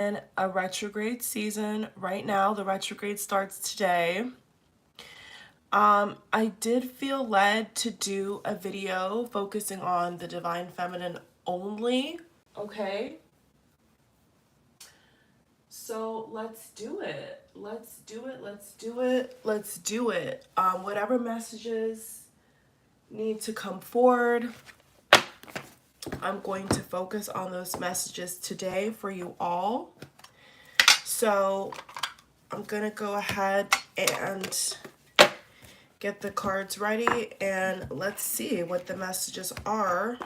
in a retrograde season right now. The retrograde starts today. I did feel led to do a video focusing on the divine feminine only. Okay. So let's do it. Let's do it. Let's do it. Let's do it. Whatever messages need to come forward, I'm going to focus on those messages today for you all. So I'm going to go ahead and get the cards ready and let's see what the messages are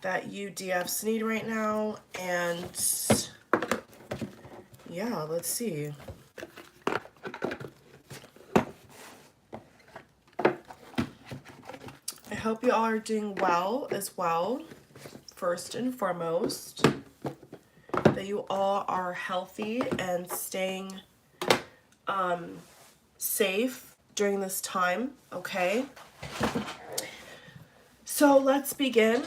that you DFs need right now. And yeah, let's see. I hope you all are doing well as well, first and foremost. That you all are healthy and staying safe during this time, okay? So let's begin.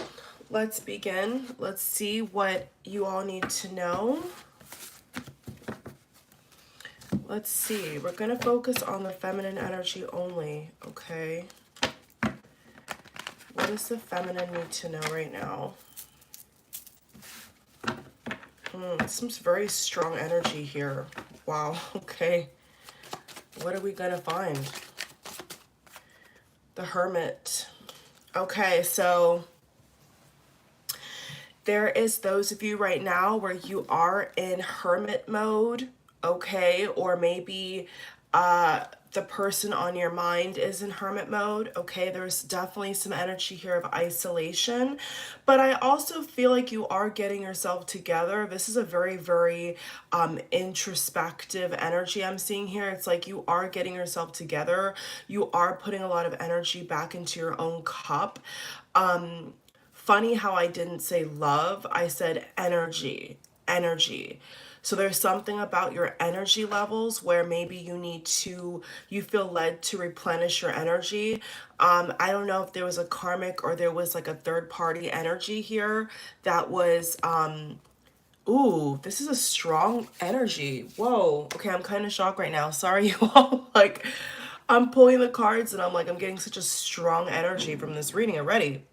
Let's begin. Let's see what you all need to know. Let's see. We're going to focus on the feminine energy only, okay? What does the feminine need to know right now? Some very strong energy here. Wow, okay. What are we going to find? The Hermit. Okay, so there is those of you right now where you are in hermit mode, okay? Or maybe the person on your mind is in hermit mode, okay? There's definitely some energy here of isolation, but I also feel like you are getting yourself together. This is a very, very introspective energy I'm seeing here. It's like you are getting yourself together. You are putting a lot of energy back into your own cup. Funny how I didn't say love, I said energy, energy. So there's something about your energy levels where maybe you feel led to replenish your energy. I don't know if there was a karmic or there was like a third party energy here that was, ooh, this is a strong energy. Whoa, okay, I'm kind of shocked right now. Sorry, you all. Like, I'm pulling the cards and I'm like, I'm getting such a strong energy from this reading already.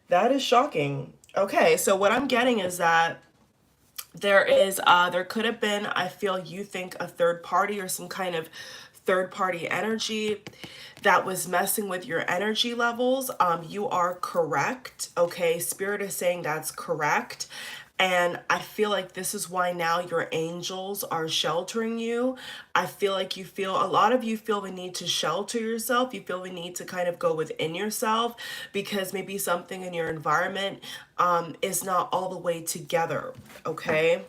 That is shocking. Okay, so what I'm getting is that there could have been, I feel you think, a third party or some kind of third party energy that was messing with your energy levels. You are correct. Okay, Spirit is saying that's correct. And I feel like this is why now your angels are sheltering you. I feel like a lot of you feel the need to shelter yourself. You feel the need to kind of go within yourself because maybe something in your environment is not all the way together. Okay.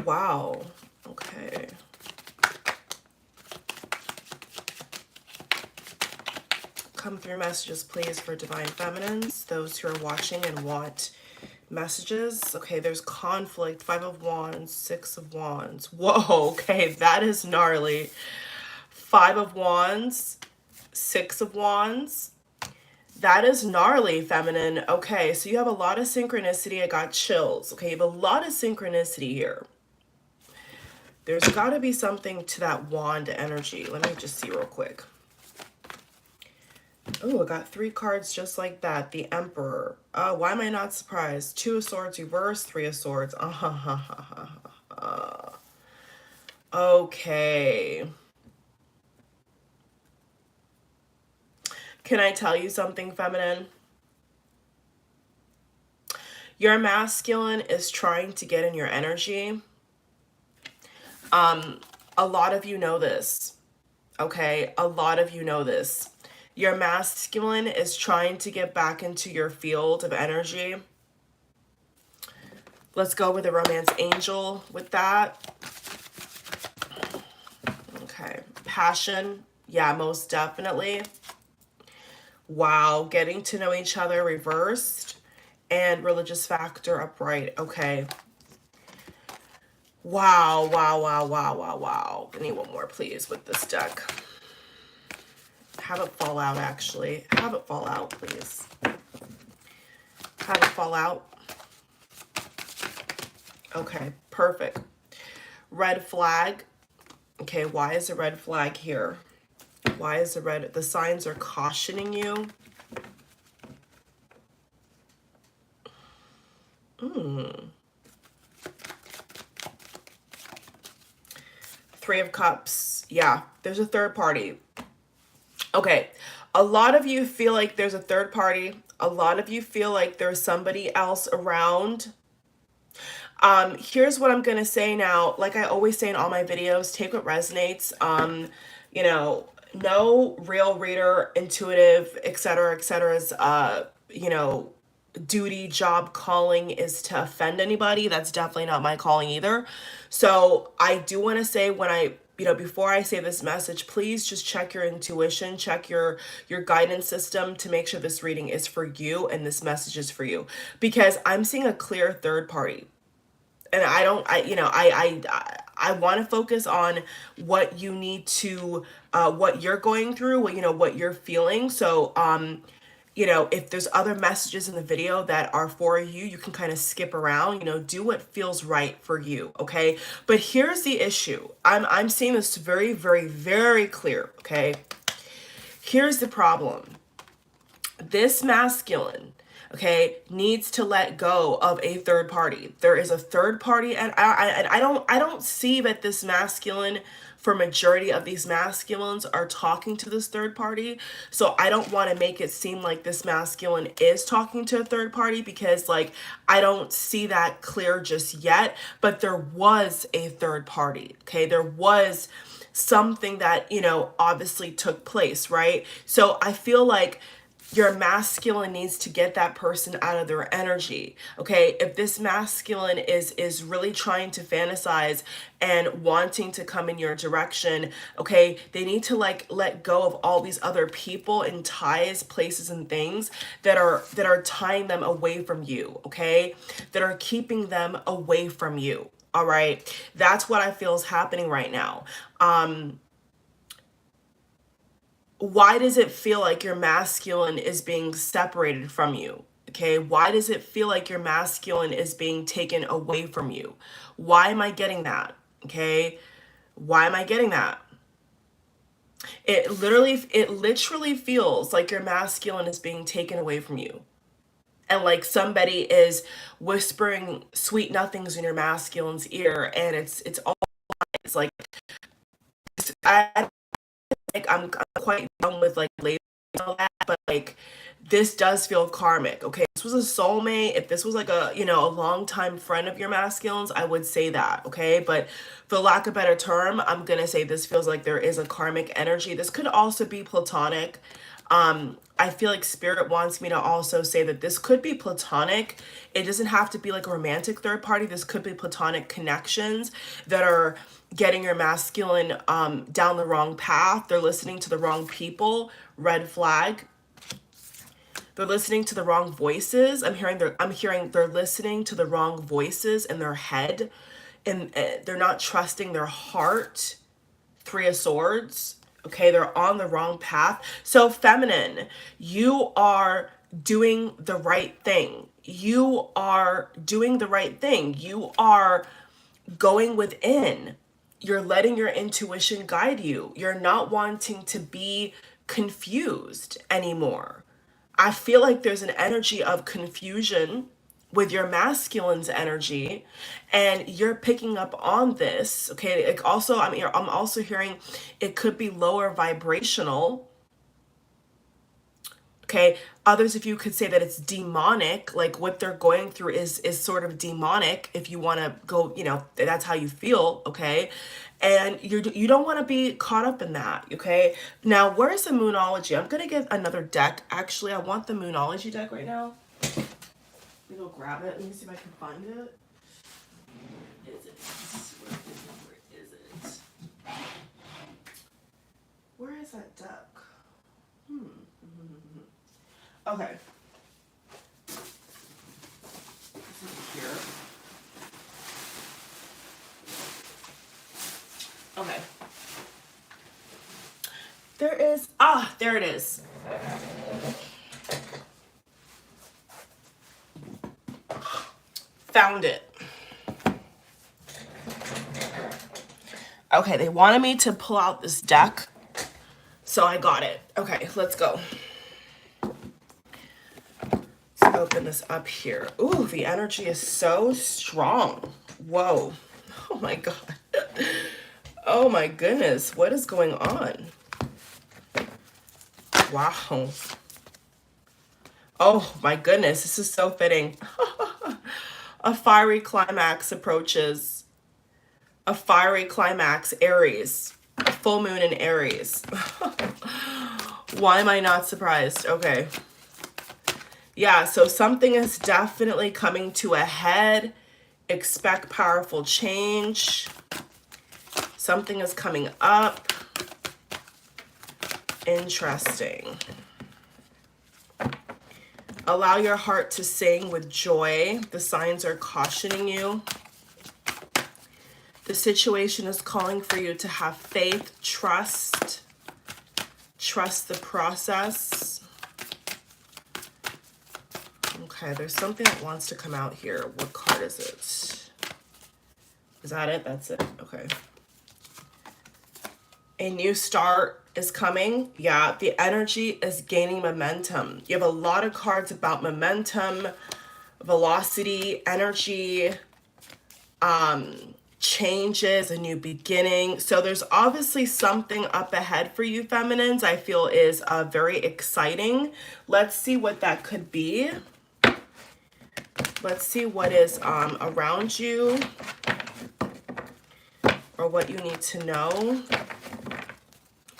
Wow. Okay. Come through messages, please, for Divine Feminines. Those who are watching and want messages. Okay, there's conflict. 5 of Wands, 6 of Wands. Whoa, okay, that is gnarly. 5 of Wands, 6 of Wands. That is gnarly, feminine. Okay, so you have a lot of synchronicity. I got chills. Okay, you have a lot of synchronicity here. There's got to be something to that wand energy. Let me just see real quick. Oh, I got 3 cards just like that. The Emperor. Why am I not surprised? 2 of Swords reversed, 3 of Swords. Okay. Can I tell you something, feminine? Your masculine is trying to get in your energy. A lot of you know this. Okay? A lot of you know this. Your masculine is trying to get back into your field of energy. Let's go with a romance angel with that. Okay. Passion. Yeah, most definitely. Wow. Getting to know each other reversed. And religious factor upright. Okay. Wow, wow, wow, wow, wow, wow. I need one more, please, with this deck. Have it fall out, actually. Have it fall out, please. Have it fall out. Okay, perfect. Red flag. Okay, why is a red flag here? Why is the signs are cautioning you? Three of Cups. Yeah, there's a third party. Okay, a lot of you feel like there's a third party. A lot of you feel like there's somebody else around. Here's what I'm gonna say now. Like I always say in all my videos, take what resonates. You know, no real reader, intuitive, etc., you know, duty, job, calling is to offend anybody. That's definitely not my calling either. So I do want to say when before I say this message, please just check your intuition, check your guidance system to make sure this reading is for you and this message is for you, because I'm seeing a clear third party. And I don't, I want to focus on what you need to, what you're going through, what you're feeling. So, if there's other messages in the video that are for you, you can kind of skip around, do what feels right for you. Okay. But here's the issue. I'm seeing this very, very, very clear. Okay. Here's the problem. This masculine, okay, needs to let go of a third party. There is a third party, and I don't see that this masculine, for majority of these masculines, are talking to this third party. So I don't want to make it seem like this masculine is talking to a third party, because like I don't see that clear just yet. But there was a third party. Okay, there was something that obviously took place, right? So I feel like your masculine needs to get that person out of their energy. Okay, if this masculine is really trying to fantasize and wanting to come in your direction, okay, they need to like let go of all these other people and ties, places, and things that are tying them away from you. Okay, that are keeping them away from you. All right, that's what I feel is happening right now. Why does it feel like your masculine is being separated from you? Okay, why does it feel like your masculine is being taken away from you? Why am I getting that? Okay, why am I getting that? It literally feels like your masculine is being taken away from you. And like somebody is whispering sweet nothings in your masculine's ear, and it's all, it's like, I like I'm quite done with like labels and all that, but like this does feel karmic. Okay, this was a soulmate. If this was like a longtime friend of your masculines, I would say that. Okay, but for lack of a better term, I'm gonna say this feels like there is a karmic energy. This could also be platonic. I feel like spirit wants me to also say that this could be platonic. It doesn't have to be like a romantic third party. This could be platonic connections that are getting your masculine down the wrong path. They're listening to the wrong people. Red flag. They're listening to the wrong voices. I'm hearing they're listening to the wrong voices in their head, and they're not trusting their heart. Three of Swords. Okay, they're on the wrong path. So feminine, you are doing the right thing. You are doing the right thing. You are going within. You're letting your intuition guide you. You're not wanting to be confused anymore. I feel like there's an energy of confusion with your masculine's energy, and you're picking up on this. Okay, like also I'm also hearing it could be lower vibrational. Okay, others of you could say that it's demonic, like what they're going through is sort of demonic, if you want to go, that's how you feel. Okay, and you don't want to be caught up in that. Okay, now where's the Moonology? I'm gonna get another deck. Actually, I want the Moonology deck right now. Let me go grab it. Let me see if I can find it. Is it? Where is it? Where is that deck? Okay. This is here. Okay. There it is. Found it. Okay, they wanted me to pull out this deck, so I got it. Okay, let's go. Let's open this up here. Ooh, the energy is so strong. Whoa. Oh my God. Oh my goodness, what is going on? Wow. Oh my goodness, this is so fitting. A fiery climax approaches. A fiery climax, Aries. A full moon in Aries. Why am I not surprised? Okay. Yeah, so something is definitely coming to a head. Expect powerful change. Something is coming up. Interesting. Allow your heart to sing with joy. The signs are cautioning you. The situation is calling for you to have faith, trust. Trust the process. Okay, there's something that wants to come out here. What card is it? Is that it? That's it. Okay. A new start is coming. Yeah, the energy is gaining momentum. You have a lot of cards about momentum, velocity, energy, changes, a new beginning. So there's obviously something up ahead for you, feminines, I feel is very exciting. Let's see what that could be. Let's see what is around you, or what you need to know.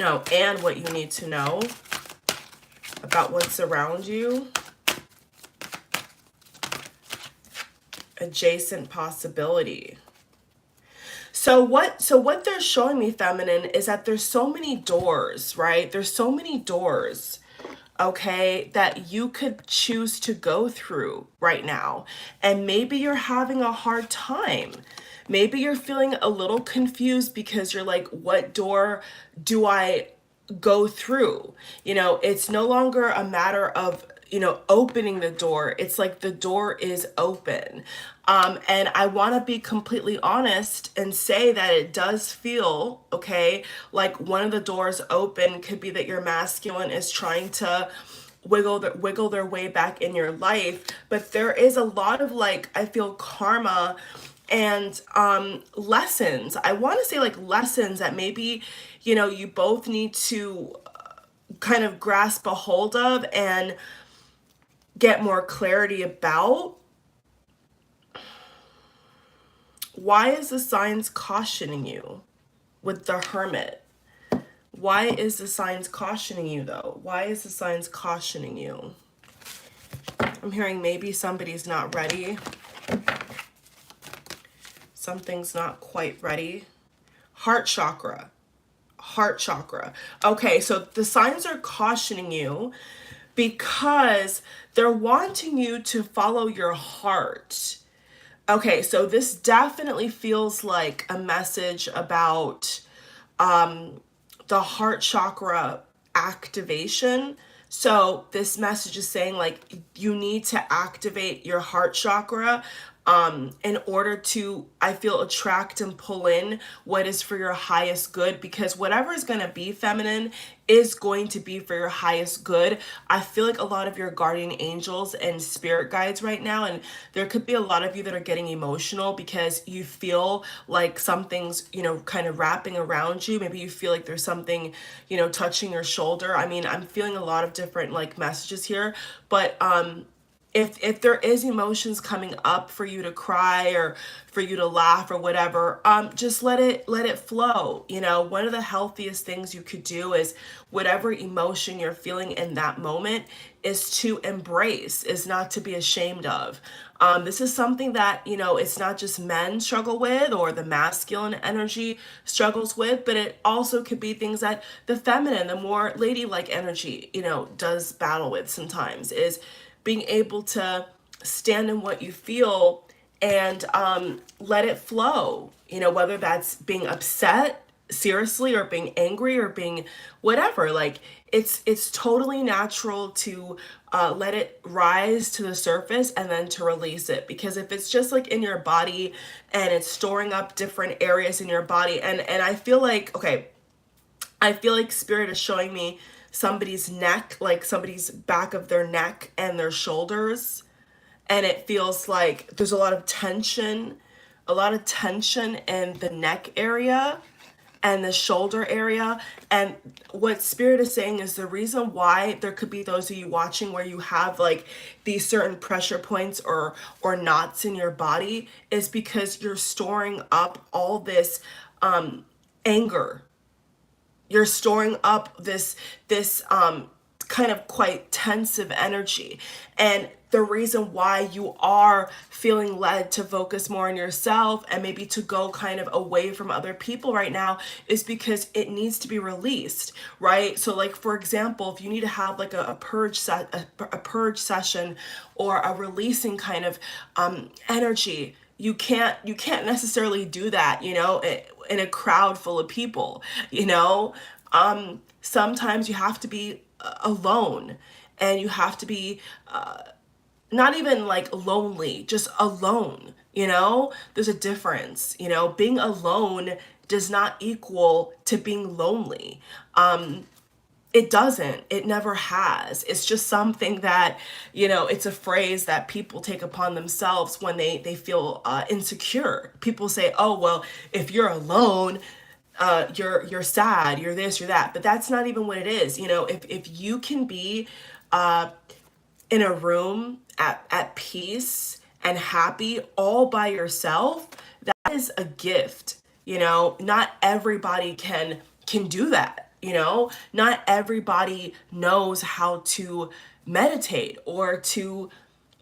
No, and what you need to know about what's around you. Adjacent possibility. So what they're showing me, feminine, is that there's so many doors, right? There's so many doors, okay, that you could choose to go through right now. And maybe you're having a hard time. Maybe you're feeling a little confused because you're like, what door do I go through? You know, it's no longer a matter of, you know, opening the door. It's like the door is open. And I want to be completely honest and say that it does feel, okay, like one of the doors open could be that your masculine is trying to wiggle their way back in your life. But there is a lot of, like, I feel karma and lessons. I want to say like lessons that maybe, you know, you both need to kind of grasp a hold of and get more clarity about. Why is the signs cautioning you with the Hermit? Why is the signs cautioning you though? Why is the signs cautioning you? I'm hearing maybe somebody's not ready. Something's not quite ready. Heart chakra. Heart chakra. Okay, so the signs are cautioning you because they're wanting you to follow your heart. Okay, so this definitely feels like a message about the heart chakra activation. So this message is saying like you need to activate your heart chakra in order to, I feel, attract and pull in what is for your highest good, because whatever is going to be, feminine, is going to be for your highest good. I feel like a lot of your guardian angels and spirit guides right now, and there could be a lot of you that are getting emotional because you feel like something's, you know, kind of wrapping around you. Maybe you feel like there's something, you know, touching your shoulder. I mean, I'm feeling a lot of different like messages here, but if there is emotions coming up for you to cry or for you to laugh or whatever, just let it flow. You know, one of the healthiest things you could do is whatever emotion you're feeling in that moment is to embrace, is not to be ashamed of. This is something that, you know, it's not just men struggle with or the masculine energy struggles with, but it also could be things that the feminine, the more ladylike energy, you know, does battle with sometimes, is being able to stand in what you feel and let it flow, you know, whether that's being upset seriously or being angry or being whatever. Like it's totally natural to let it rise to the surface and then to release it. Because if it's just like in your body and it's storing up different areas in your body, and I feel like, okay, I feel like spirit is showing me somebody's neck, like somebody's back of their neck and their shoulders, and it feels like there's a lot of tension in the neck area and the shoulder area. And what spirit is saying is the reason why there could be those of you watching where you have like these certain pressure points or knots in your body is because you're storing up all this anger. You're storing up this kind of quite tensive energy. And the reason why you are feeling led to focus more on yourself and maybe to go kind of away from other people right now is because it needs to be released, right? So like, for example, if you need to have like a purge session or a releasing kind of energy, you can't necessarily do that, in a crowd full of people, sometimes you have to be alone, and you have to be not even like lonely, just alone. There's a difference. Being alone does not equal to being lonely. It doesn't. It never has. It's just something that, it's a phrase that people take upon themselves when they feel insecure. People say, oh, well, if you're alone, you're sad, you're this, you're that. But that's not even what it is. If you can be in a room at peace and happy all by yourself, that is a gift. Not everybody can do that. Not everybody knows how to meditate or to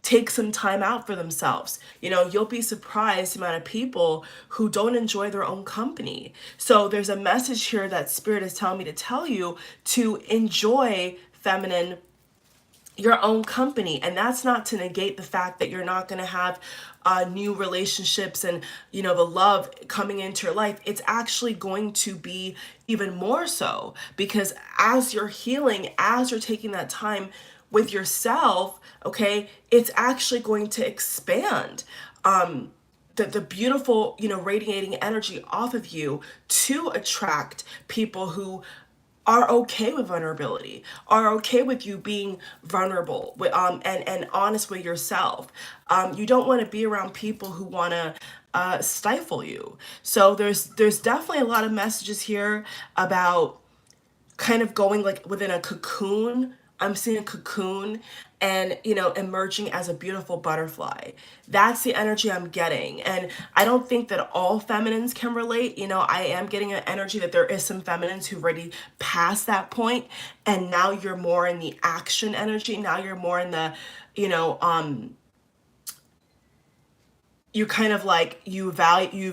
take some time out for themselves. You'll be surprised the amount of people who don't enjoy their own company. So there's a message here that spirit is telling me to tell you to enjoy, feminine, your own company. And that's not to negate the fact that you're not going to have new relationships and the love coming into your life. It's actually going to be even more so, because as you're healing, as you're taking that time with yourself, okay, it's actually going to expand the beautiful, radiating energy off of you to attract people who are okay with vulnerability, are okay with you being vulnerable, and honest with yourself. You don't want to be around people who want to stifle you. So there's definitely a lot of messages here about kind of going like within a cocoon. I'm seeing a cocoon and, emerging as a beautiful butterfly. That's the energy I'm getting. And I don't think that all feminines can relate. I am getting an energy that there is some feminines who've already passed that point, and now you're more in the action energy. Now you're more in the, you kind of like you've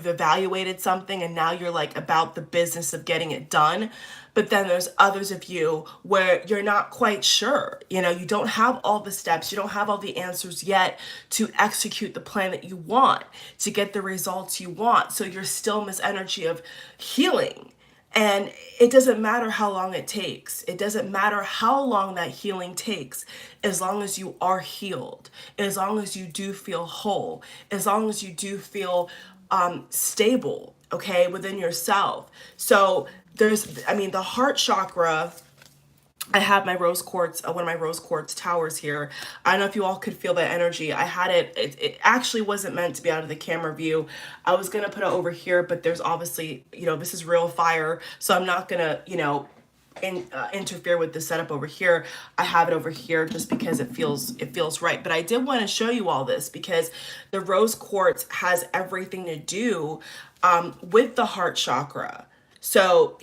evaluated something, and now you're like about the business of getting it done. But then there's others of you where you're not quite sure. You don't have all the steps, you don't have all the answers yet to execute the plan that you want, to get the results you want. So you're still in this energy of healing. And it doesn't matter how long it takes. It doesn't matter how long that healing takes, as long as you are healed, as long as you do feel whole, as long as you do feel stable, okay, within yourself. So the heart chakra, I have my rose quartz, one of my rose quartz towers here. I don't know if you all could feel that energy. I had it actually wasn't meant to be out of the camera view. I was going to put it over here, but there's obviously, this is real fire. So I'm not going to, interfere with the setup over here. I have it over here just because it feels right. But I did want to show you all this because the rose quartz has everything to do with the heart chakra. So,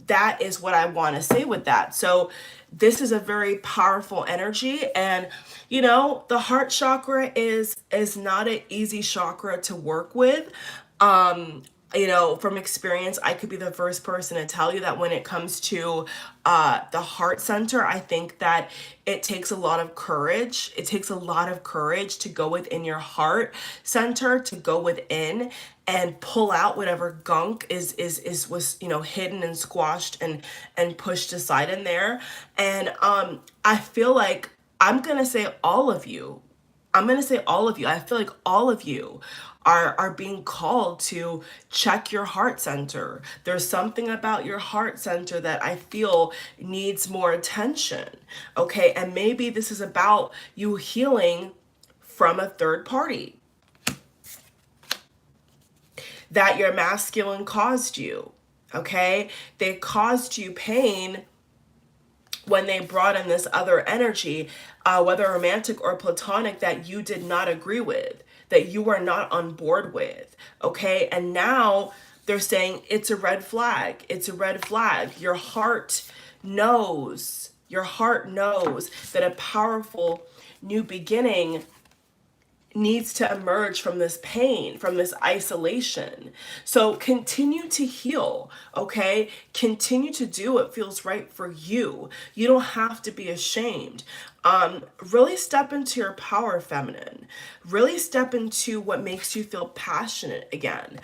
that is what I want to say with that. So this is a very powerful energy, and, the heart chakra is not an easy chakra to work with. From experience, I could be the first person to tell you that when it comes to the heart center, I think that it takes a lot of courage. It takes a lot of courage to go within your heart center, to go within and pull out whatever gunk was hidden and squashed and pushed aside in there. And I feel like I'm going to say all of you. I'm going to say all of you. I feel like all of you are being called to check your heart center. There's something about your heart center that I feel needs more attention. Okay. And maybe this is about you healing from a third party that your masculine caused you. Okay. They caused you pain when they brought in this other energy, whether romantic or platonic, that you did not agree with, that you were not on board with. Okay. And now they're saying it's a red flag. It's a red flag. Your heart knows that a powerful new beginning needs to emerge from this pain, from this isolation. So continue to heal, okay? Continue to do what feels right for you. You don't have to be ashamed. Really step into your power, feminine. Really step into what makes you feel passionate again.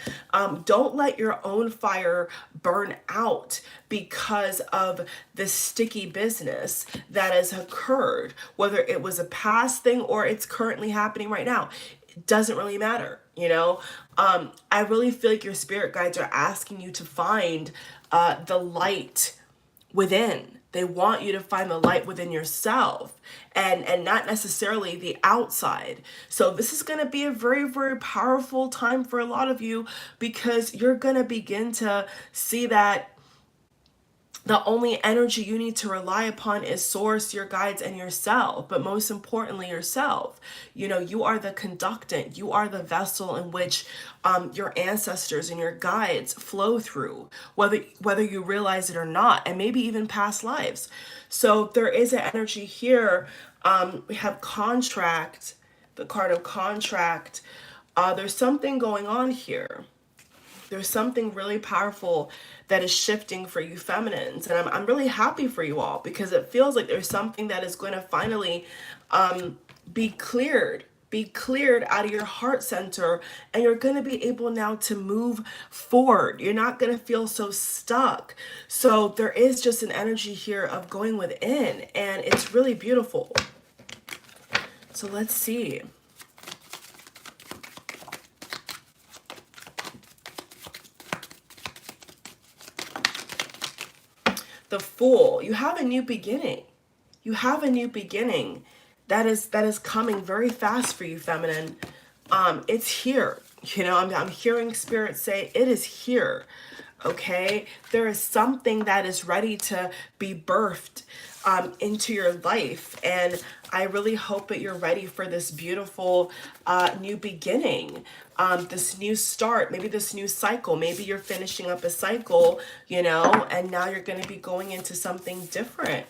Don't let your own fire burn out because of this sticky business that has occurred, whether it was a past thing or it's currently happening right now. It doesn't really matter, you know? I really feel like your spirit guides are asking you to find the light within. They want you to find the light within yourself and not necessarily the outside. So this is going to be a very, very powerful time for a lot of you, because you're going to begin to see that the only energy you need to rely upon is source, your guides, and yourself. But most importantly, yourself. You know, you are the conductant. You are the vessel in which your ancestors and your guides flow through, whether you realize it or not, and maybe even past lives. So there is an energy here. We have contract, the card of contract. There's something going on here. There's something really powerful that is shifting for you feminines. And I'm really happy for you all, because it feels like there's something that is going to finally be cleared out of your heart center, and you're going to be able now to move forward. You're not going to feel so stuck. So there is just an energy here of going within, and it's really beautiful. So let's see. The Fool. You have a new beginning. You have a new beginning that is coming very fast for you, feminine. It's here. You know, I'm hearing spirit say it is here. Okay, there is something that is ready to be birthed into your life, and I really hope that you're ready for this beautiful new beginning, this new start, maybe this new cycle. Maybe you're finishing up a cycle, you know, and now you're going to be going into something different.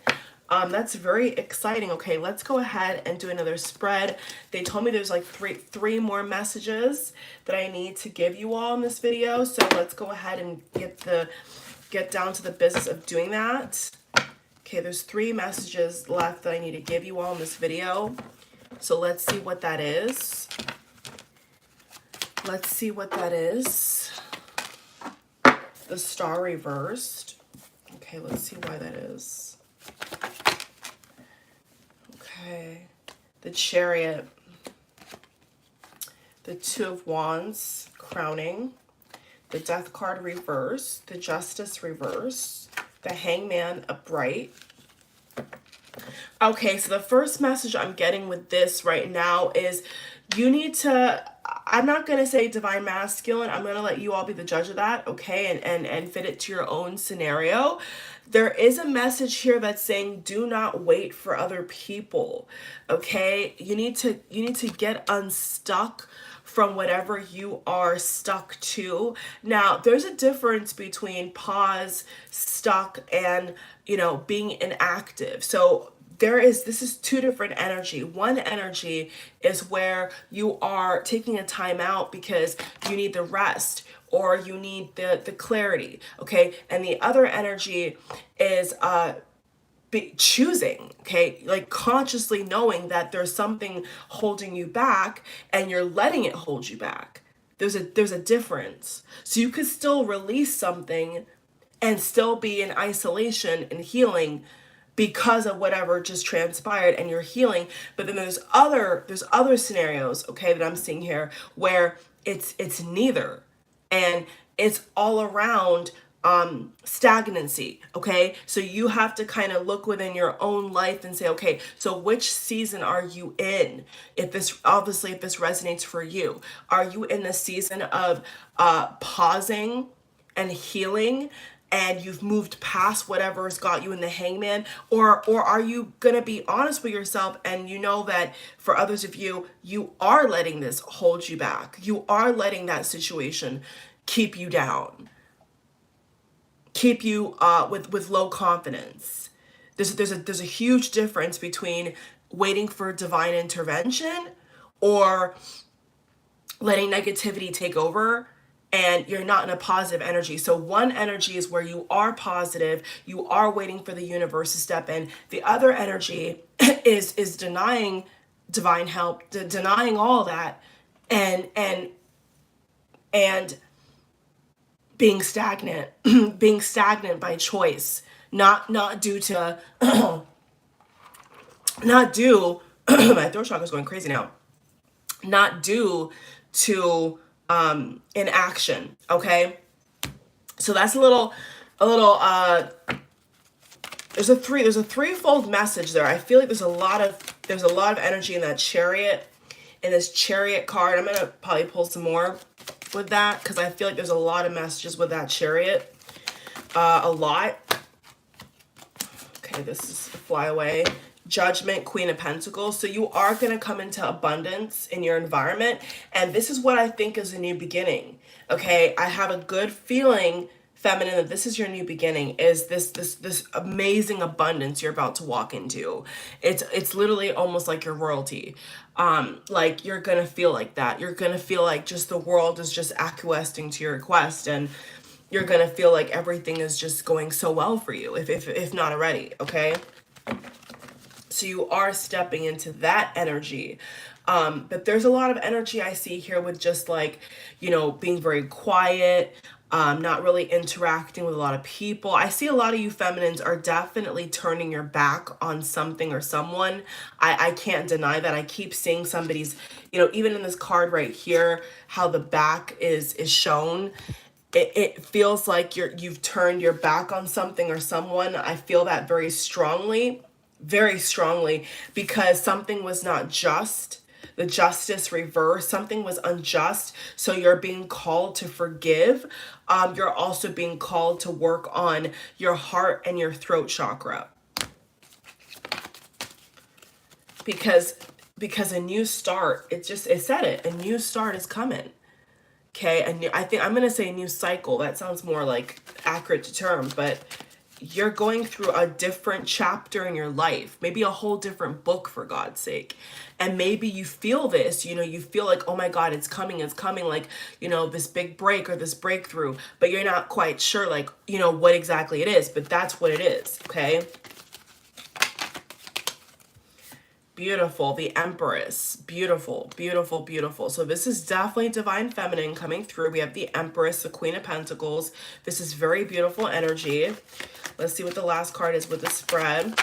That's very exciting. Okay, let's go ahead and do another spread. They told me there's like three more messages that I need to give you all in this video. So let's go ahead and get down to the business of doing that. Okay, there's 3 messages left that I need to give you all in this video. So let's see what that is. Let's see what that is. The Star reversed. Okay, let's see why that is. Okay, the Chariot, the 2 of Wands crowning, the Death card reversed, the Justice reversed, the Hangman upright. Okay, so the first message I'm getting with this right now is you need to, I'm not going to say divine masculine. I'm going to let you all be the judge of that, okay, and fit it to your own scenario. There is a message here that's saying do not wait for other people, okay? You need to get unstuck from whatever you are stuck to. Now, there's a difference between pause, stuck, and, you know, being inactive. So this is 2 different energy. One energy is where you are taking a time out because you need the rest or you need the clarity, okay? And the other energy is choosing, okay? Like consciously knowing that there's something holding you back and you're letting it hold you back. There's a difference. So you could still release something and still be in isolation and healing because of whatever just transpired, and you're healing. But then there's other scenarios, okay, that I'm seeing here where it's neither, and it's all around stagnancy. Okay, so you have to kind of look within your own life and say, okay, so which season are you in? If this, obviously, if this resonates for you, are you in the season of pausing and healing, and you've moved past whatever's got you in the hangman? Or are you gonna be honest with yourself, and you know that for others of you, you are letting this hold you back, you are letting that situation keep you down, keep you with low confidence. There's a huge difference between waiting for divine intervention or letting negativity take over, and you're not in a positive energy. So one energy is where you are positive, you are waiting for the universe to step in. The other energy is denying divine help, denying all that, and being stagnant, being stagnant by choice, not due to not due my throat chakra is going crazy now, not due to inaction. Okay, so that's a little there's a threefold message there. I feel like there's a lot of energy in that Chariot, in this Chariot card. I'm gonna probably pull some more with that, because I feel like there's a lot of messages with that Chariot. A lot. Okay, this is Fly Away. Judgment, Queen of Pentacles. So you are going to come into abundance in your environment, and this is what I think is a new beginning. Okay, I have a good feeling, feminine, that this is your new beginning, is this amazing abundance you're about to walk into. It's literally almost like your royalty. Like, you're going to feel like that. You're going to feel like just the world is just acquiescing to your request, and you're going to feel like everything is just going so well for you, if not already. Okay, so you are stepping into that energy. But there's a lot of energy I see here with just like, being very quiet, not really interacting with a lot of people. I see a lot of you feminines are definitely turning your back on something or someone. I can't deny that. I keep seeing somebody's, even in this card right here, how the back is shown. It feels like you've turned your back on something or someone. I feel that very strongly, because something was not just. The justice reverse, something was unjust, so you're being called to forgive. You're also being called to work on your heart and your throat chakra, because a new start, it said it, a new start is coming. Okay, I think I'm gonna say a new cycle. That sounds more like accurate to term, but you're going through a different chapter in your life, maybe a whole different book, for God's sake. And maybe you feel this, you feel like, oh my God, it's coming, like, this big break or this breakthrough, but you're not quite sure, like, what exactly it is, but that's what it is. Okay. Beautiful. The Empress. Beautiful, beautiful, beautiful. So this is definitely divine feminine coming through. We have the Empress, the Queen of Pentacles. This is very beautiful energy. Let's see what the last card is with the spread.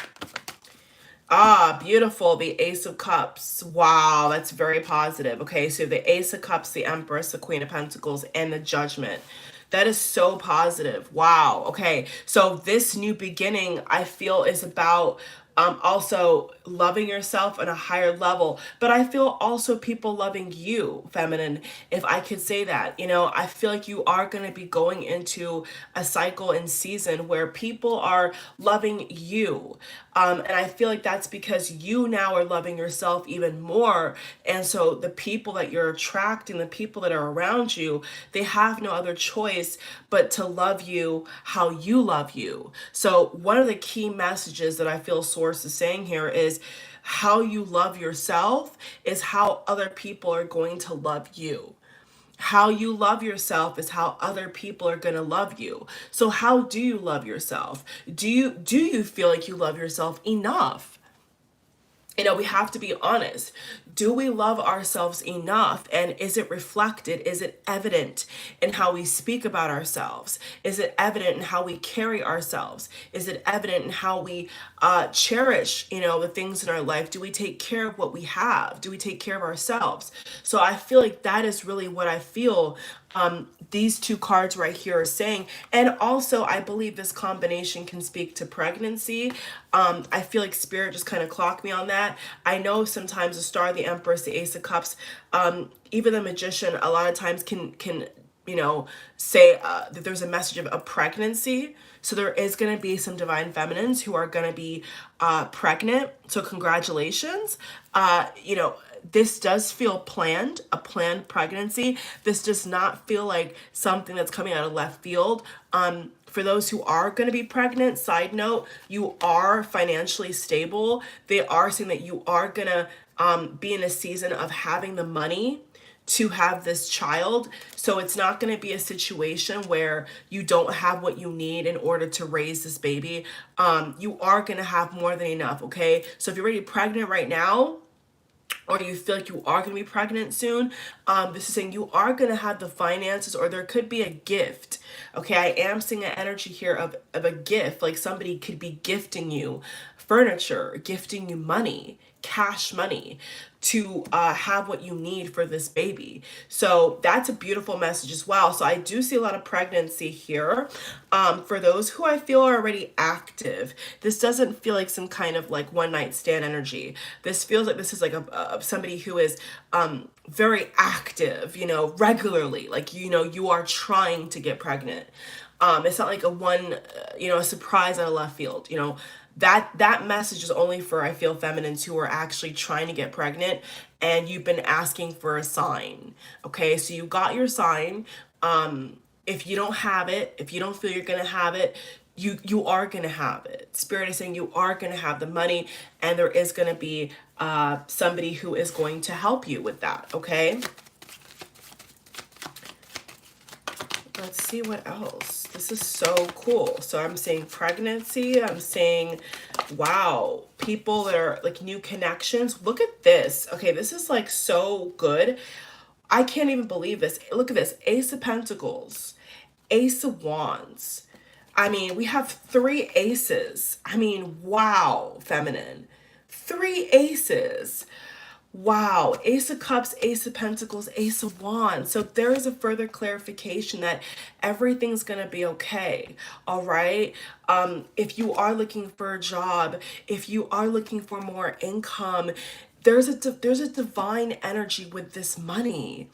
Ah, beautiful. The Ace of Cups. Wow, that's very positive. Okay, so the Ace of Cups, the Empress, the Queen of Pentacles, and the Judgment. That is so positive. Wow. Okay, so this new beginning, I feel, is about also loving yourself on a higher level, but I feel also people loving you, feminine, if I could say that. I feel like you are going to be going into a cycle and season where people are loving you, and I feel like that's because you now are loving yourself even more, and so the people that you're attracting, the people that are around you, they have no other choice but to love you how you love you. So one of the key messages that I feel Source is saying here is how you love yourself is how other people are going to love you. How you love yourself is how other people are going to love you. So how do you love yourself? Do you feel like you love yourself enough? We have to be honest. do we love ourselves enough? And is it reflected? Is it evident in how we speak about ourselves? Is it evident in how we carry ourselves? Is it evident in how we cherish, the things in our life? Do we take care of what we have? Do we take care of ourselves? So I feel like that is really what I feel these two cards right here are saying. And also, I believe this combination can speak to pregnancy. I feel like Spirit just kind of clocked me on that. I know sometimes the Star, the Empress, the Ace of Cups, even the Magician, a lot of times can say that there's a message of a pregnancy. So there is going to be some divine feminines who are going to be pregnant. So congratulations. This does feel planned, a planned pregnancy. This does not feel like something that's coming out of left field. For those who are going to be pregnant, side note, you are financially stable. They are saying that you are going to be in a season of having the money to have this child. So it's not going to be a situation where you don't have what you need in order to raise this baby. You are going to have more than enough, okay? So if you're already pregnant right now, or you feel like you are going to be pregnant soon, this is saying you are going to have the finances, or there could be a gift. Okay, I am seeing an energy here of a gift, like somebody could be gifting you furniture, gifting you money, cash money to have what you need for this baby. So that's a beautiful message as well. So I do see a lot of pregnancy here. For those who I feel are already active, this doesn't feel like some kind of like one night stand energy. This feels like this is like somebody who is very active, regularly, like, you are trying to get pregnant. It's not like a surprise out of left field, that message is only for, I feel, feminines who are actually trying to get pregnant and you've been asking for a sign. Okay, so you got your sign. If you don't have it, if you don't feel you're gonna have it, you are gonna have it. Spirit is saying you are gonna have the money, and there is gonna be somebody who is going to help you with that. Okay. Let's see what else. This is so cool. So I'm saying pregnancy. I'm saying, wow, people that are like new connections. Look at this. Okay, this is like so good. I can't even believe this. Look at this. Ace of Pentacles, Ace of Wands. I mean, we have 3 aces. I mean, wow, feminine. 3 aces. Wow, Ace of Cups, Ace of Pentacles, Ace of Wands. So there is a further clarification that everything's going to be okay, all right? If you are looking for a job, if you are looking for more income, there's a divine energy with this money.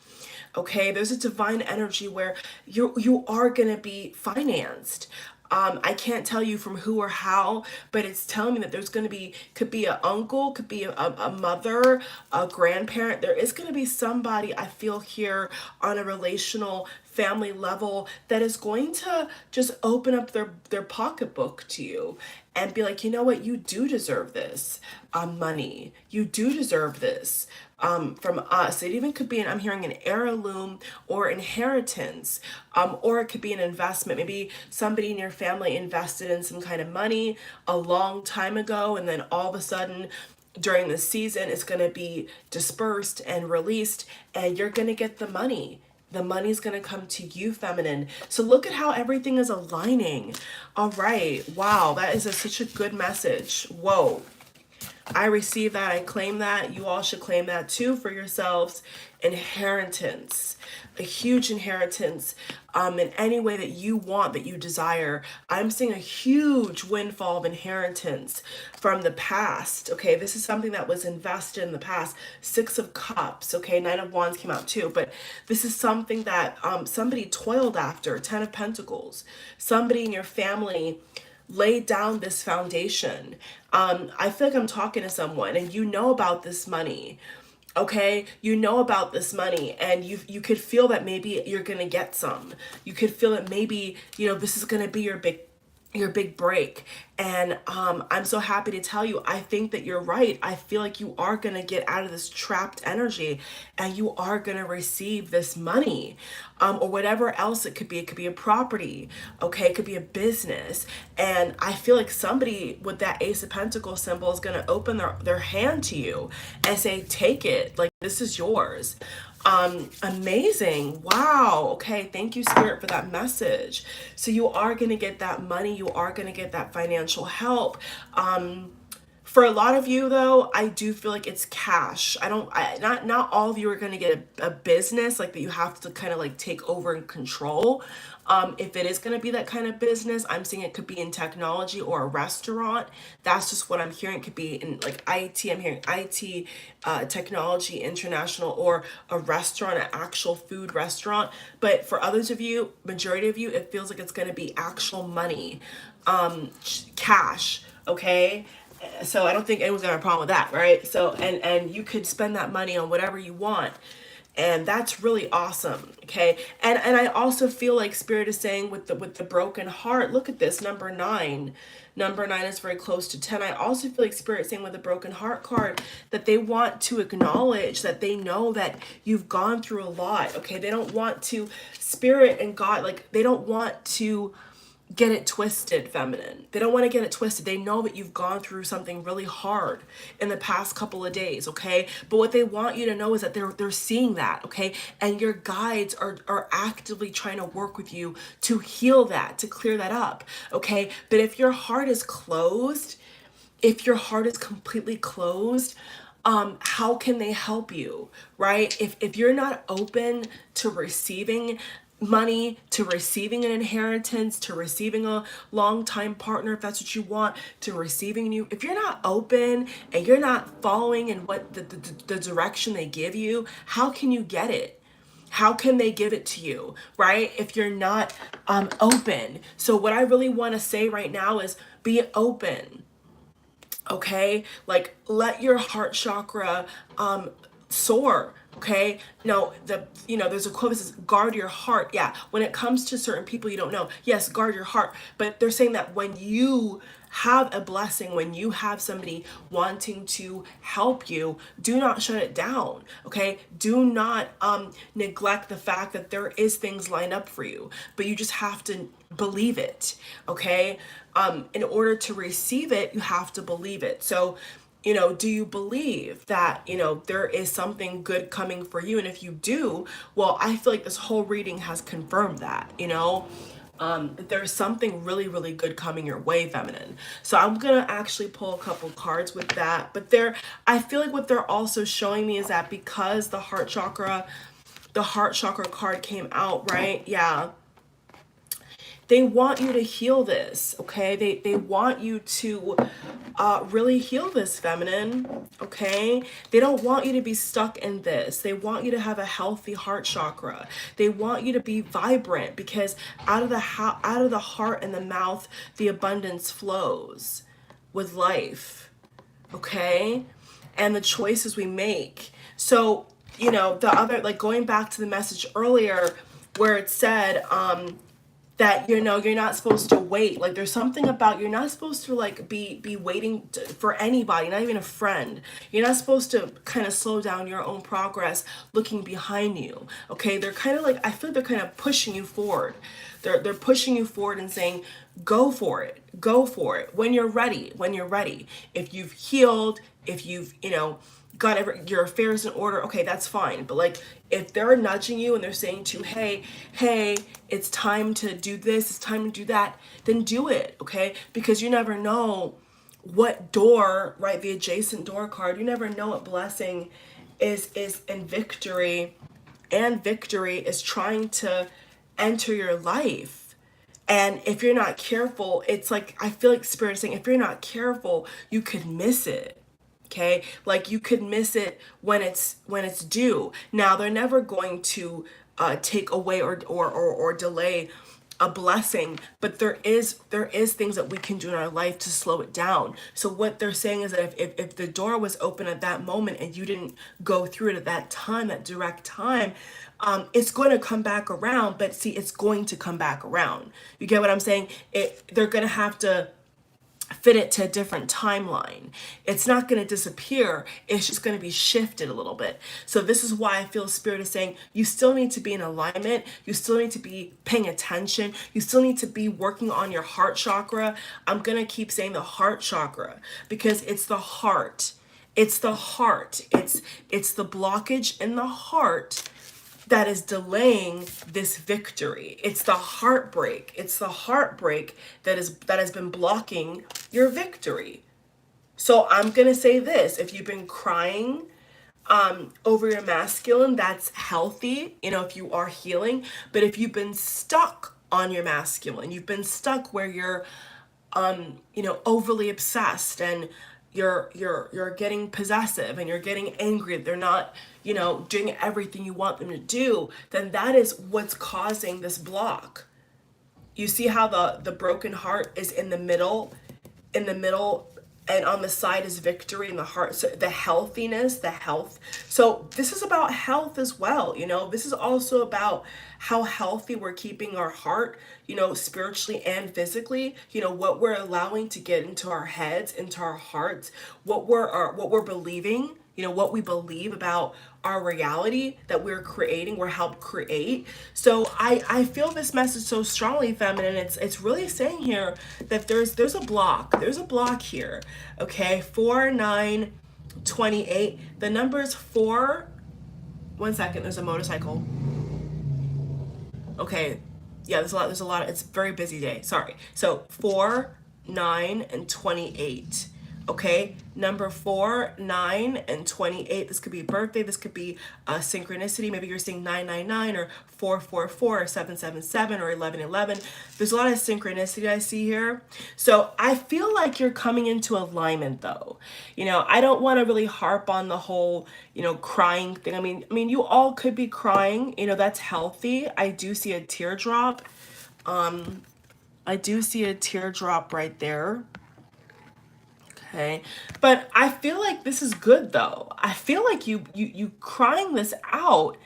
Okay, there's a divine energy where you are going to be financed. I can't tell you from who or how, but it's telling me that there's going to be, could be an uncle, could be a mother, a grandparent. There is going to be somebody, I feel here, on a relational family level that is going to just open up their pocketbook to you and be like, you know what, you do deserve this money. You do deserve this from us. It even could be, I'm hearing an heirloom or inheritance, or it could be an investment. Maybe somebody in your family invested in some kind of money a long time ago, and then all of a sudden during the season it's going to be dispersed and released, and you're going to get the money. The money's going to come to you, feminine. So look at how everything is aligning. All right. Wow. That is such a good message. Whoa. I receive that. I claim that. You all should claim that too for yourselves. Inheritance. A huge inheritance in any way that you want, that you desire. I'm seeing a huge windfall of inheritance from the past. Okay, this is something that was invested in the past. 6 of Cups. Okay, 9 of Wands came out too, but this is something that somebody toiled after. 10 of Pentacles. Somebody in your family laid down this foundation. I feel like I'm talking to someone and you know about this money. Okay, you know about this money, and you could feel that maybe you're gonna get some. You could feel that maybe, this is gonna be your big break. And I'm so happy to tell you, I think that you're right. I feel like you are going to get out of this trapped energy and you are going to receive this money, or whatever else it could be. It could be a property, okay? It could be a business. And I feel like somebody with that Ace of Pentacles symbol is going to open their hand to you and say, take it. Like, this is yours. Amazing. Wow. Okay. Thank you, Spirit, for that message. So you are going to get that money. You are going to get that financial help. For a lot of you though, I do feel like it's cash. Not all of you are going to get a business like that you have to kind of like take over and control. If it is going to be that kind of business, I'm seeing it could be in technology or a restaurant. That's just what I'm hearing. It could be in like IT. I'm hearing IT, technology, international, or a restaurant, an actual food restaurant. But for others of you, majority of you, it feels like it's going to be actual money, cash. Okay. So I don't think anyone's gonna have a problem with that, right? So and you could spend that money on whatever you want. And that's really awesome. Okay. And I also feel like Spirit is saying with the broken heart, look at this, number 9. Number 9 is very close to 10. I also feel like Spirit saying with the broken heart card that they want to acknowledge that they know that you've gone through a lot. Okay. They don't want to, Spirit and God, like they don't want to get it twisted, feminine. They don't want to get it twisted. They know that you've gone through something really hard in the past couple of days, okay? But what they want you to know is that they're seeing that, okay? And your guides are actively trying to work with you to heal that, to clear that up, okay? But if your heart is closed, if your heart is completely closed, how can they help you, right? If you're not open to receiving money, to receiving an inheritance, to receiving a long-time partner, if that's what you want, to receiving you, if you're not open and you're not following in what the direction they give you, how can you get it? How can they give it to you, right? If you're not open. So what I really want to say right now is be open. Okay, like let your heart chakra soar. Okay, no, there's a quote that says guard your heart. Yeah, when it comes to certain people you don't know, yes, guard your heart. But they're saying that when you have a blessing, when you have somebody wanting to help you, do not shut it down. Okay, do not neglect the fact that there is things lined up for you, but you just have to believe it. Okay, in order to receive it, you have to believe it. So do you believe that, there is something good coming for you? And if you do, well, I feel like this whole reading has confirmed that, there's something really, really good coming your way, feminine. So I'm going to actually pull a couple cards with that. But I feel like what they're also showing me is that because the heart chakra card came out, right? Yeah. They want you to heal this, okay? They want you to really heal this, feminine, okay? They don't want you to be stuck in this. They want you to have a healthy heart chakra. They want you to be vibrant because out of the heart and the mouth, the abundance flows with life, okay? And the choices we make. So, the other, like going back to the message earlier where it said, that you're not supposed to wait. Like there's something about you're not supposed to like be waiting for anybody, not even a friend. You're not supposed to kind of slow down your own progress looking behind you. Okay, they're kind of like, I feel they're kind of pushing you forward. They're pushing you forward and saying, go for it when you're ready. If you've healed, if you've got your affairs in order, okay, that's fine. But like if they're nudging you and they're saying to you, hey, it's time to do this, it's time to do that, then do it, okay? Because you never know what door, right? The adjacent door card, you never know what blessing is in victory, and victory is trying to enter your life. And if you're not careful, it's like, I feel like Spirit is saying, if you're not careful, you could miss it. Okay, like you could miss it when it's due. Now they're never going to take away or delay a blessing, but there is things that we can do in our life to slow it down. So what they're saying is that if the door was open at that moment and you didn't go through it at that time, that direct time, it's going to come back around. But see, it's going to come back around. You get what I'm saying? They're going to have to fit it to a different timeline. It's not going to disappear. It's just going to be shifted a little bit. So this is why I feel Spirit is saying you still need to be in alignment. You still need to be paying attention. You still need to be working on your heart chakra. I'm going to keep saying the heart chakra because it's the heart. It's the heart. It's the blockage in the heart that is delaying this victory. It's the heartbreak. It's the heartbreak that has been blocking your victory. So I'm gonna say this: if you've been crying over your masculine, that's healthy. You know, if you are healing. But if you've been stuck on your masculine, you've been stuck where you're overly obsessed and you're getting possessive and you're getting angry, they're not, doing everything you want them to do, then that is what's causing this block. You see how the broken heart is in the middle, and on the side is victory in the heart. So the healthiness, the health. So this is about health as well. This is also about how healthy we're keeping our heart, spiritually and physically, what we're allowing to get into our heads, into our hearts, what we're believing, what we believe about our reality that we're helped create. So I feel this message so strongly, feminine. It's really saying here that there's a block here. Okay, 4, 9, 28. The number is 4. 1 second, there's a motorcycle. Okay, yeah, there's a lot, it's a very busy day, sorry. So 4, 9, and 28. Okay, number 4, 9, and 28. This could be birthday. This could be a synchronicity. Maybe you're seeing 999 or 444 or 777 or 1111. There's a lot of synchronicity I see here. So I feel like you're coming into alignment, though. I don't want to really harp on the whole, crying thing. I mean, you all could be crying. That's healthy. I do see a teardrop. I do see a teardrop right there. Okay, but I feel like this is good though. I feel like you crying this out,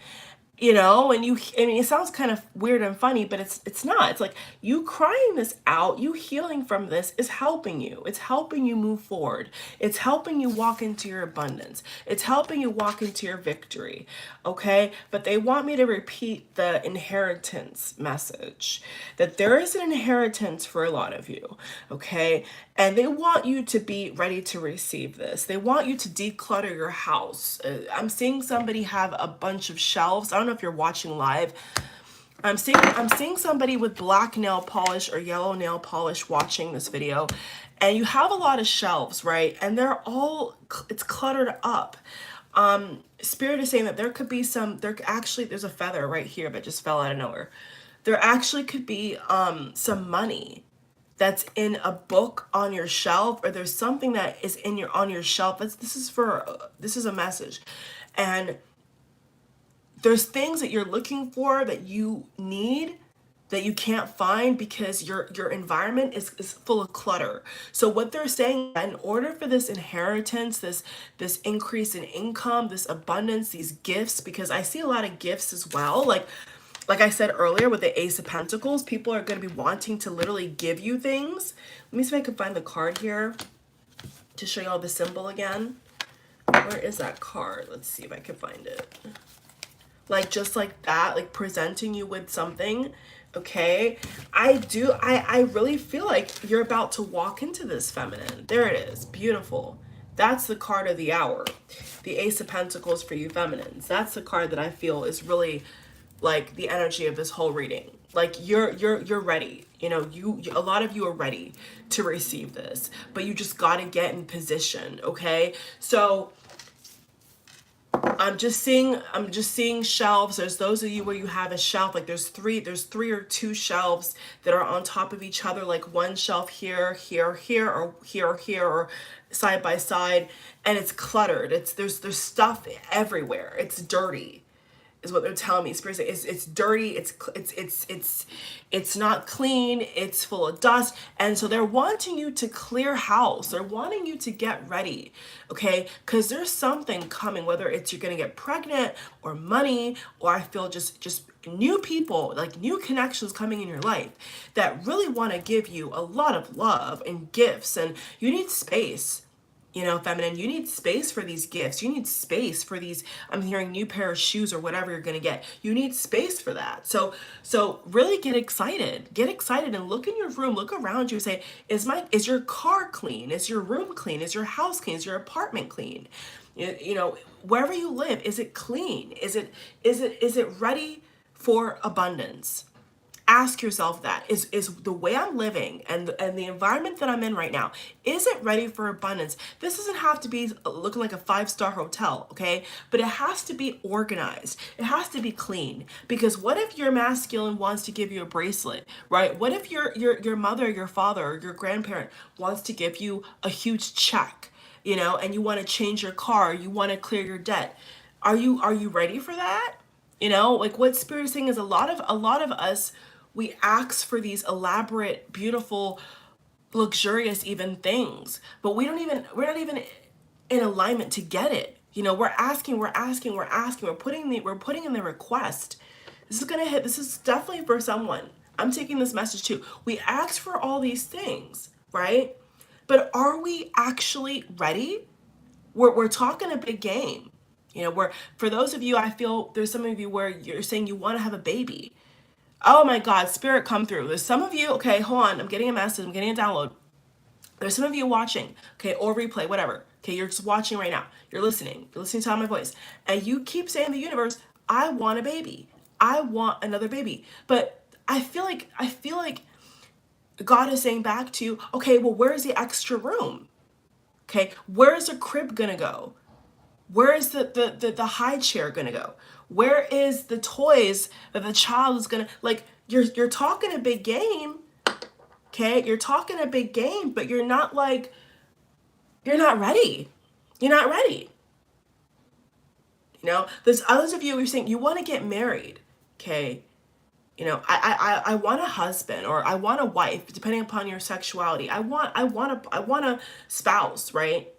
and it sounds kind of weird and funny, but it's not. It's like you crying this out, you healing from this is helping you. It's helping you move forward. It's helping you walk into your abundance. It's helping you walk into your victory. Okay, but they want me to repeat the inheritance message, that there is an inheritance for a lot of you. Okay, and they want you to be ready to receive this. They want you to declutter your house. I'm seeing somebody have a bunch of shelves. I don't know if you're watching live. I'm seeing somebody with black nail polish or yellow nail polish watching this video, and you have a lot of shelves, right? And it's cluttered up. Spirit is saying that there could be there's a feather right here that just fell out of nowhere. There actually could be some money that's in a book on your shelf, or there's something that is on your shelf. This is a message. And there's things that you're looking for that you need that you can't find because your environment is full of clutter. So what they're saying, in order for this inheritance, this increase in income, this abundance, these gifts, because I see a lot of gifts as well, like I said earlier with the Ace of Pentacles, people are going to be wanting to literally give you things. Let me see if I can find the card here to show you all the symbol again. Where is that card? Let's see if I can find it. Like just like that, like presenting you with something. Okay, I really feel like you're about to walk into this, feminine. There it is, beautiful. That's the card of the hour, the Ace of Pentacles for you feminines. That's the card that I feel is really like the energy of this whole reading. Like you're ready. A lot of you are ready to receive this, but you just got to get in position. Okay, so I'm just seeing shelves. There's those of you where you have a shelf, like there's three or two shelves that are on top of each other, like one shelf here, or here, or side by side, and it's cluttered. There's stuff everywhere. It's dirty. is what they're telling me. Spirit saying it's dirty, it's not clean, it's full of dust. And so they're wanting you to clear house. They're wanting you to get ready, okay? Because there's something coming, whether it's you're gonna get pregnant or money, or I feel just new people, like new connections coming in your life that really want to give you a lot of love and gifts. And you need space. You know, feminine, you need space for these gifts. You need space for these, I'm hearing new pair of shoes or whatever you're going to get. You need space for that. So really get excited. Get excited and look in your room, look around you and say, is your car clean? Is your room clean? Is your house clean? Is your apartment clean? You know, wherever you live, is it clean? Is it ready for abundance? Ask yourself that. Is the way I'm living and the environment that I'm in right now, is it ready for abundance? This doesn't have to be looking like a 5-star hotel, okay? But it has to be organized. It has to be clean. Because what if your masculine wants to give you a bracelet, right? What if your mother, your father, or your grandparent wants to give you a huge check, you know, and you want to change your car, you want to clear your debt? Are you ready for that? You know, like what Spirit is saying is a lot of us, we ask for these elaborate, beautiful, luxurious even things, but we're not even in alignment to get it. You know, we're putting in the request. This is gonna hit, this is definitely for someone. I'm taking this message too. We ask for all these things, right? But are we actually ready? We're talking a big game. You know, for those of you, I feel there's some of you where you're saying you want to have a baby. Oh my God, Spirit, come through. There's some of you, okay, hold on, I'm getting a message, I'm getting a download. There's some of you watching, okay, or replay, whatever. Okay, you're just watching right now. You're listening to my voice. And you keep saying to the universe, I want a baby. I want another baby. But I feel like God is saying back to you, okay, well, where's the extra room? Okay, where's the crib gonna go? Where is the high chair gonna go? Where is the toys that the child is gonna, like, you're talking a big game, okay? You're talking a big game, but you're not ready. You're not ready. You know, there's others of you who are saying you want to get married, okay? You know, I want a husband or I want a wife, depending upon your sexuality. I want a spouse, right?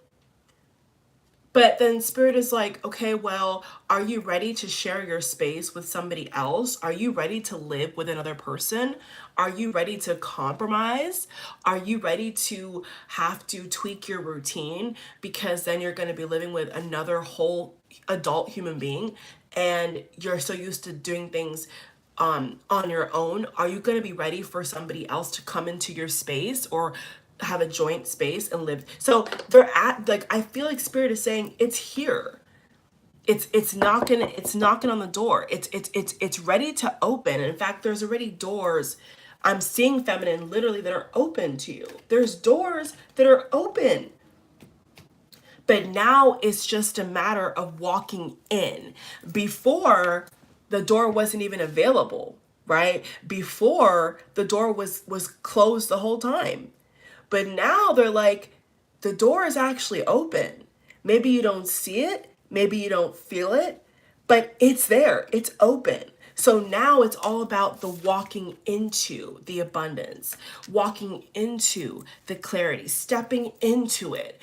But then Spirit is like, okay, well, are you ready to share your space with somebody else? Are you ready to live with another person? Are you ready to compromise? Are you ready to have to tweak your routine? Because then you're going to be living with another whole adult human being and you're so used to doing things on your own. Are you going to be ready for somebody else to come into your space or have a joint space and live? So they're at, like, I feel like Spirit is saying it's here. It's knocking on the door. It's ready to open. And in fact, there's already doors. I'm seeing, feminine, literally, that are open to you. There's doors that are open. But now it's just a matter of walking in. Before, the door wasn't even available, right? Before, the door was closed the whole time. But now they're like, the door is actually open. Maybe you don't see it, maybe you don't feel it, but it's there, it's open. So now it's all about the walking into the abundance, walking into the clarity, stepping into it.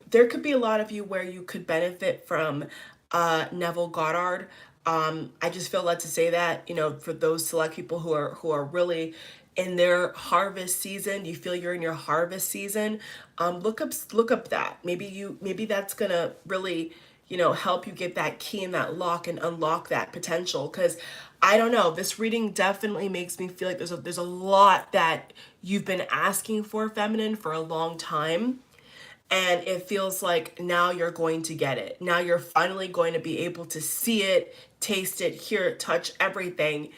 There could be a lot of you where you could benefit from Neville Goddard. I just feel led to say that, you know, for those select people who are really in their harvest season, you feel you're in your harvest season, look up that. Maybe that's gonna really, you know, help you get that key in that lock and unlock that potential. Because I don't know, this reading definitely makes me feel like there's a lot that you've been asking for, feminine, for a long time. And it feels like now you're going to get it. Now you're finally going to be able to see it, taste it, hear it, touch everything.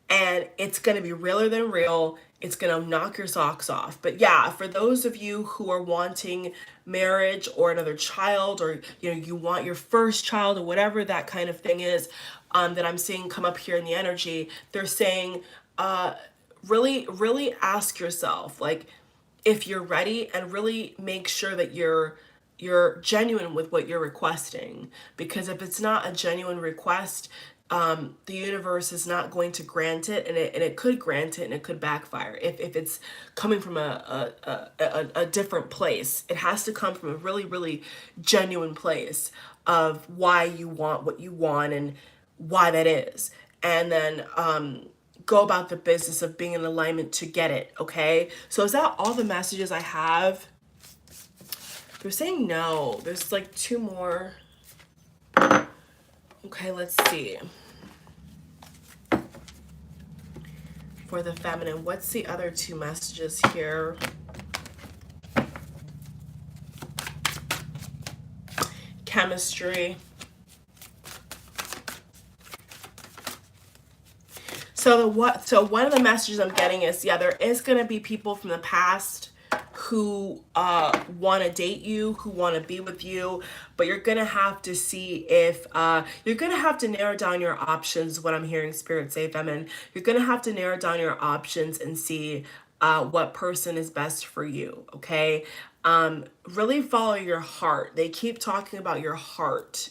And it's going to be realer than real. It's going to knock your socks off. But yeah, for those of you who are wanting marriage or another child, or, you know, you want your first child or whatever that kind of thing is, that I'm seeing come up here in the energy, they're saying, really, really ask yourself, like, if you're ready, and really make sure that you're genuine with what you're requesting. Because if it's not a genuine request, the universe is not going to grant it, and it could grant it and it could backfire if it's coming from a different place. It has to come from a really, really genuine place of why you want what you want and why that is. And then go about the business of being in alignment to get it, okay? So is that all the messages I have? They're saying no. There's like two more. Okay, let's see. For the feminine, what's the other two messages here? Chemistry. So one of the messages I'm getting is, yeah, there is going to be people from the past who want to date you, who want to be with you, but you're going to have to see if you're going to have to narrow down your options. What I'm hearing Spirit say, feminine, you're going to have to narrow down your options and see what person is best for you. Okay. Really follow your heart. They keep talking about your heart.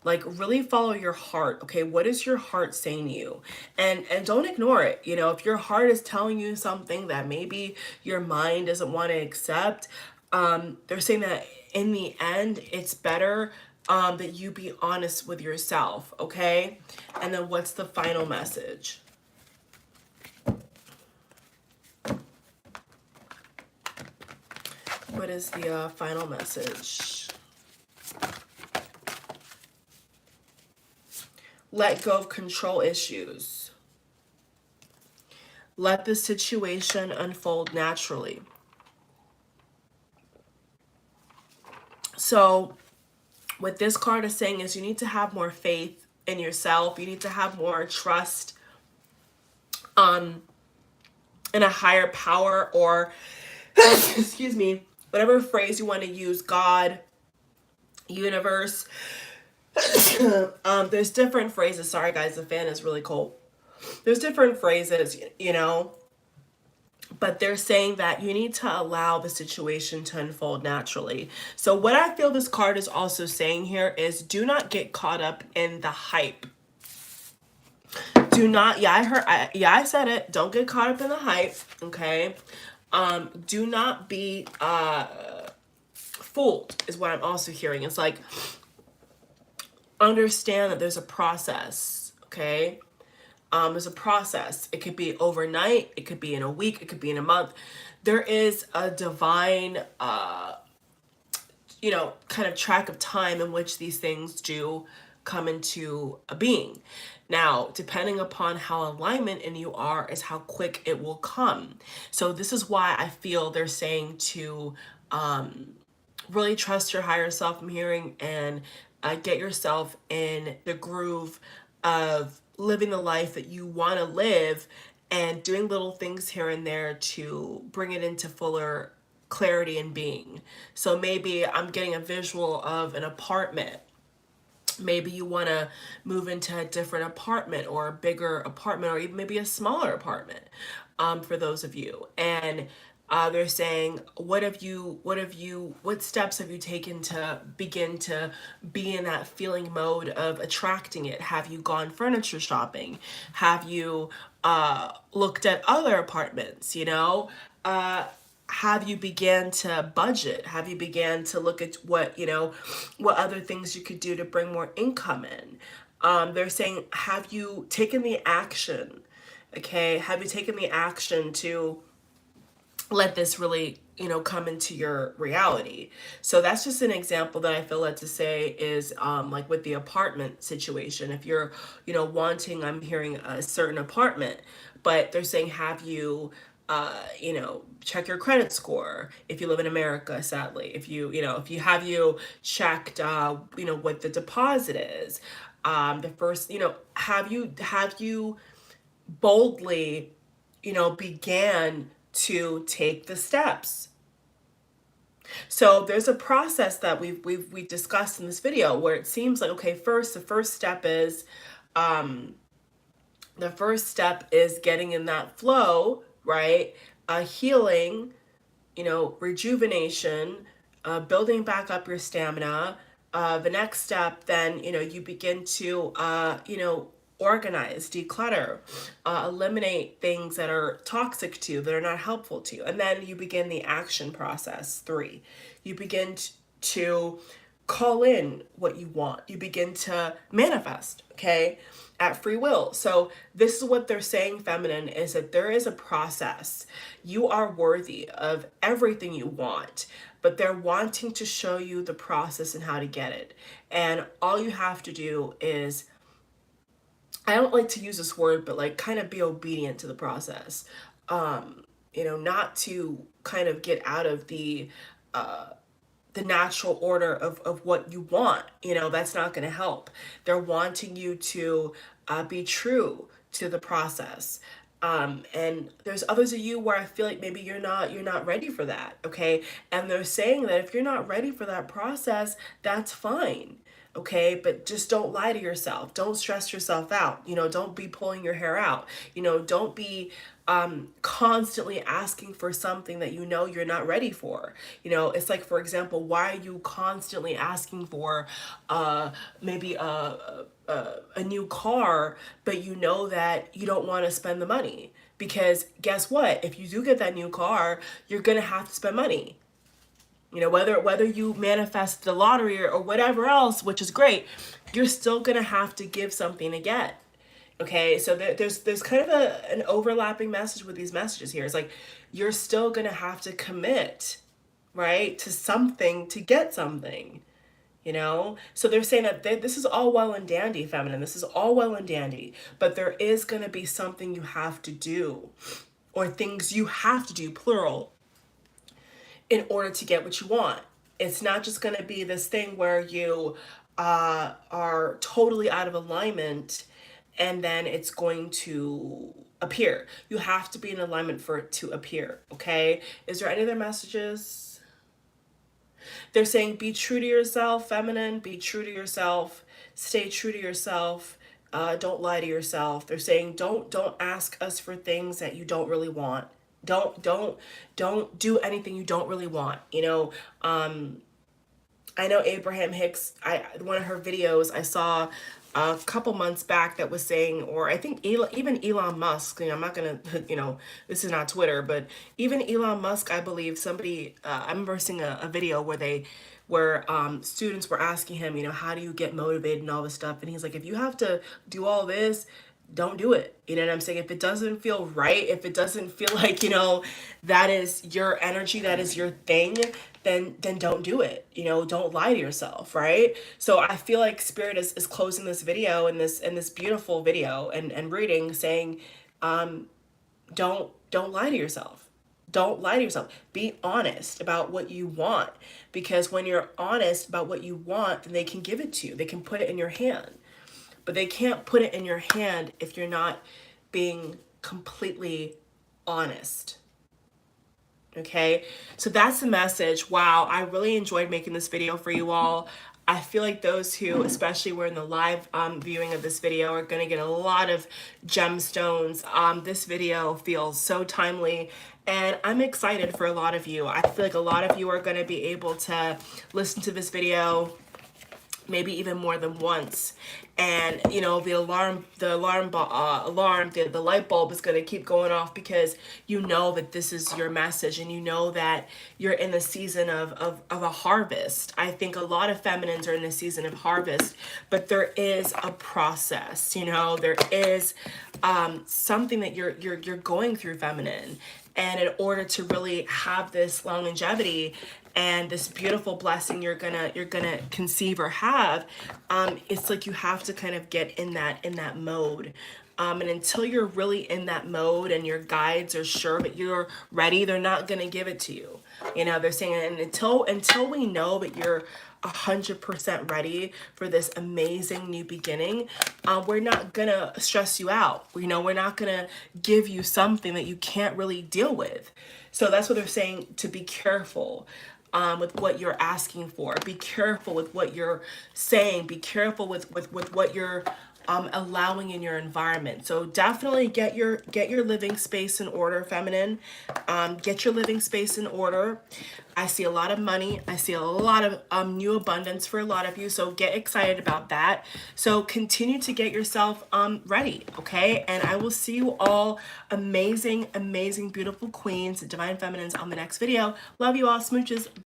Like, really follow your heart. Okay, what is your heart saying to you? And don't ignore it. You know, if your heart is telling you something that maybe your mind doesn't want to accept, they're saying that in the end, it's better that you be honest with yourself. Okay, and then what's the final message? What is the final message? Let go of control issues. Let the situation unfold naturally. So what this card is saying is you need to have more faith in yourself. You need to have more trust in a higher power, or excuse me, whatever phrase you want to use, God, universe. There's different phrases. Sorry guys, the fan is really cold. There's different phrases, you know, but they're saying that you need to allow the situation to unfold naturally. So what I feel this card is also saying here is do not get caught up in the hype. Do not, I said it. Don't get caught up in the hype, okay? Do not be fooled is what I'm also hearing. It's like, understand that there's a process, okay? There's a process. It could be overnight, it could be in a week, it could be in a month. There is a divine, you know, kind of track of time in which these things do come into a being. Now, depending upon how alignment in you are is how quick it will come. So this is why I feel they're saying to really trust your higher self, I'm hearing, and get yourself in the groove of living the life that you want to live and doing little things here and there to bring it into fuller clarity and being. So maybe I'm getting a visual of an apartment. Maybe you want to move into a different apartment or a bigger apartment, or even maybe a smaller apartment for those of you. And they're saying, what steps have you taken to begin to be in that feeling mode of attracting it? Have you gone furniture shopping? Have you looked at other apartments, you know? Have you began to budget? Have you began to look at what, you know, what other things you could do to bring more income in? They're saying, have you taken the action? Okay, have you taken the action to let this really, you know, come into your reality? So that's just an example that I feel led to say is like with the apartment situation. If you're, you know, wanting, I'm hearing a certain apartment, but they're saying, have you you know, check your credit score if you live in America, sadly. If you have you checked, you know, what the deposit is. The first, you know, have you boldly, you know, began to take the steps? So there's a process that we've discussed in this video where it seems like, okay, the first step is getting in that flow, right? Healing, you know, rejuvenation, building back up your stamina. The next step, then, you know, you begin to, you know, organize, declutter, eliminate things that are toxic to you, that are not helpful to you. And then you begin the action process. 3, you begin to call in what you want. You begin to manifest, okay, at free will. So this is what they're saying, feminine, is that there is a process. You are worthy of everything you want, but they're wanting to show you the process and how to get it. And all you have to do is, I don't like to use this word, but like kind of be obedient to the process. Not to kind of get out of the natural order of what you want. That's not going to help. They're wanting you to be true to the process. And there's others of you where I feel like maybe you're not ready for that, okay? And they're saying that if you're not ready for that process, that's fine. Okay, but just don't lie to yourself. Don't stress yourself out. Don't be pulling your hair out. Don't be constantly asking for something that you're not ready for. It's like, for example, why are you constantly asking for maybe a new car, but you know that you don't want to spend the money? Because guess what? If you do get that new car, you're gonna have to spend money. Whether you manifest the lottery or whatever else, which is great, you're still gonna have to give something to get. Okay, so there's kind of an overlapping message with these messages here. It's like you're still gonna have to commit, right, to something to get something. So they're saying that this is all well and dandy, feminine. This is all well and dandy, but there is gonna be something you have to do, or things you have to do, plural, in order to get what you want. It's not just going to be this thing where you are totally out of alignment and then it's going to appear. You have to be in alignment for it to appear, okay? Is there any other messages? They're saying be true to yourself, feminine, be true to yourself, stay true to yourself. Don't lie to yourself. They're saying don't ask us for things that you don't really want. Don't do anything you don't really want. I know Abraham Hicks, one of her videos I saw a couple months back that was saying, or I think even Elon Musk, I'm not gonna, this is not Twitter, but even Elon Musk, I believe somebody, I remember seeing a video where students were asking him, how do you get motivated and all this stuff, and he's like, if you have to do all this, don't do it. You know what I'm saying? If it doesn't feel right, if it doesn't feel like, that is your energy, that is your thing, then don't do it. Don't lie to yourself, right? So I feel like Spirit is closing this video and this beautiful video and reading, saying, don't lie to yourself. Don't lie to yourself. Be honest about what you want, because when you're honest about what you want, then they can give it to you. They can put it in your hand. But they can't put it in your hand if you're not being completely honest. Okay, so that's the message. Wow, I really enjoyed making this video for you all. I feel like those who especially were in the live viewing of this video are going to get a lot of gemstones. This video feels so timely, and I'm excited for a lot of you. I feel like a lot of you are going to be able to listen to this video maybe even more than once, and the light bulb is going to keep going off, because that this is your message, and that you're in the season of a harvest. I think a lot of feminines are in the season of harvest, but there is a process. There is something that you're going through, feminine, and in order to really have this longevity and this beautiful blessing you're gonna conceive or have, it's like you have to kind of get in that mode. And until you're really in that mode and your guides are sure that you're ready, they're not gonna give it to you. They're saying, and until we know that you're 100% ready for this amazing new beginning, we're not gonna stress you out. We're not gonna give you something that you can't really deal with. So that's what they're saying, to be careful with what you're asking for. Be careful with what you're saying. Be careful with what you're allowing in your environment. So definitely get your living space in order, feminine. Get your living space in order. I see a lot of money. I see a lot of new abundance for a lot of you. So get excited about that. So continue to get yourself ready, okay? And I will see you all amazing, amazing, beautiful queens, divine feminines on the next video. Love you all. Smooches.